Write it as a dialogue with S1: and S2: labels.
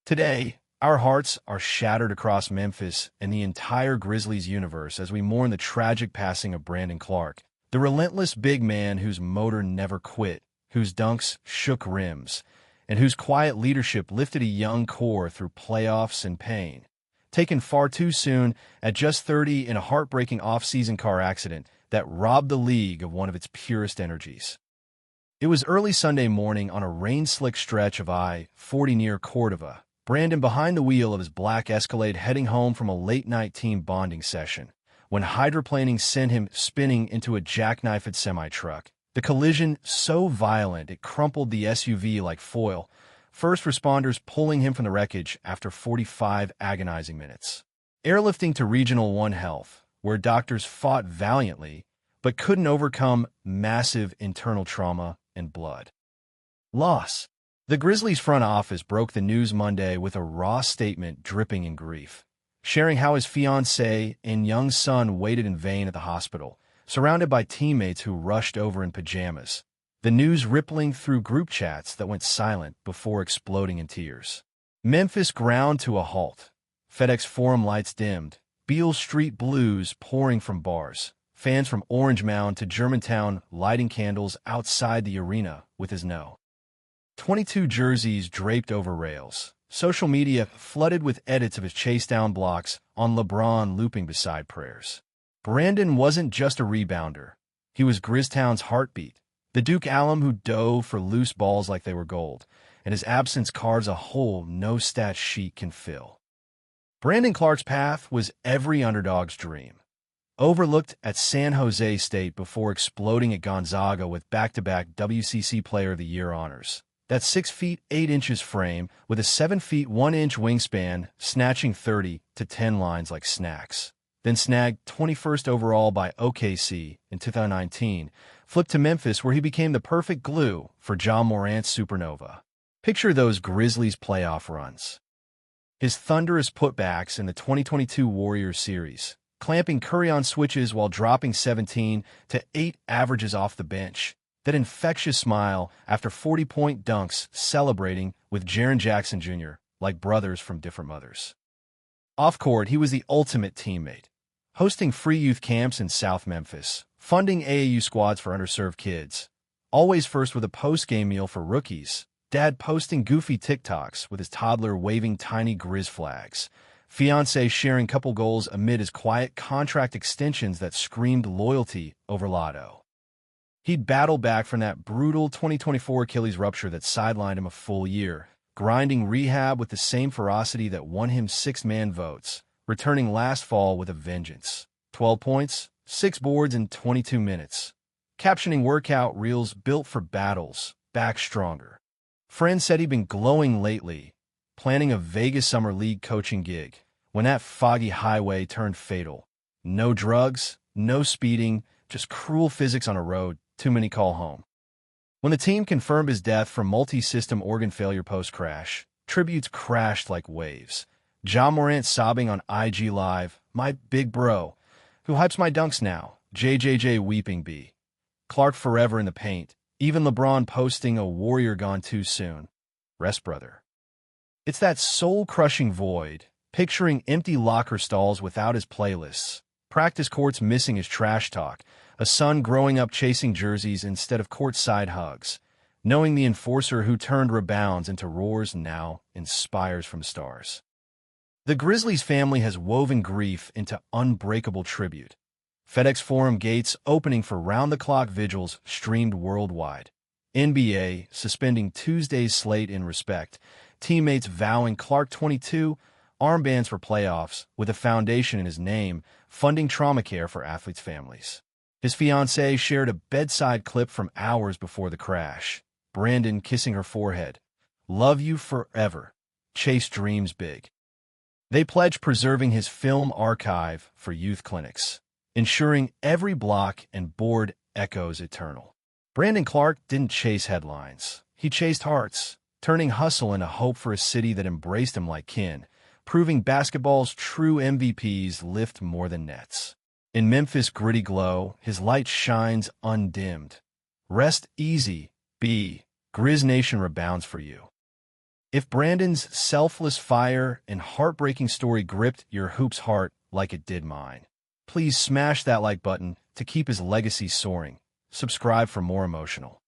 S1: Today, our hearts are shattered across Memphis and the entire Grizzlies universe as we mourn the tragic passing of Brandon Clarke, the relentless big man whose motor never quit, whose dunks shook rims, and whose quiet leadership lifted a young core through playoffs and pain. Taken far too soon, at just 30 in a heartbreaking off-season car accident that robbed the league of one of its purest energies. It was early Sunday morning on a rain-slick stretch of I-40 near Cordova. Brandon behind the wheel of his black Escalade heading home from a late-night team bonding session, when hydroplaning sent him spinning into a jackknifed semi-truck. The collision so violent it crumpled the SUV like foil, first responders pulling him from the wreckage after 45 agonizing minutes. Airlifting to Regional 1 Health, where doctors fought valiantly, but couldn't overcome massive internal trauma and blood loss. The Grizzlies front office broke the news Monday with a raw statement dripping in grief, sharing how his fiancée and young son waited in vain at the hospital, surrounded by teammates who rushed over in pajamas, the news rippling through group chats that went silent before exploding in tears. Memphis ground to a halt. FedEx Forum lights dimmed, Beale Street blues pouring from bars, fans from Orange Mound to Germantown lighting candles outside the arena with his No. 22 jerseys draped over rails. Social media flooded with edits of his chase-down blocks on LeBron looping beside prayers. Brandon wasn't just a rebounder. He was Grizztown's heartbeat, the Duke alum who dove for loose balls like they were gold, and his absence carves a hole no stat sheet can fill. Brandon Clarke's path was every underdog's dream. Overlooked at San Jose State before exploding at Gonzaga with back-to-back WCC Player of the Year honors. That 6 feet 8 inches frame with a 7 feet 1 inch wingspan, snatching 30 to 10 lines like snacks. Then snagged 21st overall by OKC in 2019, flipped to Memphis where he became the perfect glue for Ja Morant's supernova. Picture those Grizzlies playoff runs. His thunderous putbacks in the 2022 Warriors series, clamping Curry on switches while dropping 17 to 8 averages off the bench. That infectious smile after 40-point dunks celebrating with Jaren Jackson Jr. like brothers from different mothers. Off-court, he was the ultimate teammate, hosting free youth camps in South Memphis, funding AAU squads for underserved kids, always first with a post-game meal for rookies, dad posting goofy TikToks with his toddler waving tiny Grizz flags, fiancé sharing couple goals amid his quiet contract extensions that screamed loyalty over lotto. He'd battle back from that brutal 2024 Achilles rupture that sidelined him a full year, grinding rehab with the same ferocity that won him 6-man votes, returning last fall with a vengeance. 12 points, 6 boards in 22 minutes. Captioning workout reels built for battles, back stronger. Friends said he'd been glowing lately, planning a Vegas Summer League coaching gig, when that foggy highway turned fatal. No drugs, no speeding, just cruel physics on a road too many call home. When the team confirmed his death from multi-system organ failure post-crash, tributes crashed like waves. Ja Morant sobbing on IG Live, "My big bro, who hypes my dunks now?" JJJ weeping B. Clarke forever in the paint. Even LeBron posting a Warrior gone too soon. Rest, brother. It's that soul-crushing void, picturing empty locker stalls without his playlists, practice courts missing his trash talk, a son growing up chasing jerseys instead of courtside hugs, knowing the enforcer who turned rebounds into roars now inspires from stars. The Grizzlies family has woven grief into unbreakable tribute. FedEx Forum gates opening for round-the-clock vigils streamed worldwide. NBA suspending Tuesday's slate in respect, teammates vowing Clarke 22 armbands for playoffs with a foundation in his name, funding trauma care for athletes' families. His fiancée shared a bedside clip from hours before the crash. Brandon kissing her forehead. "Love you forever. Chase dreams big." They pledged preserving his film archive for youth clinics, ensuring every block and board echoes eternal. Brandon Clarke didn't chase headlines. He chased hearts, turning hustle into hope for a city that embraced him like kin, proving basketball's true MVPs lift more than nets. In Memphis' gritty glow, his light shines undimmed. Rest easy, B. Grizz Nation rebounds for you. If Brandon's selfless fire and heartbreaking story gripped your hoop's heart like it did mine, please smash that like button to keep his legacy soaring. Subscribe for more emotional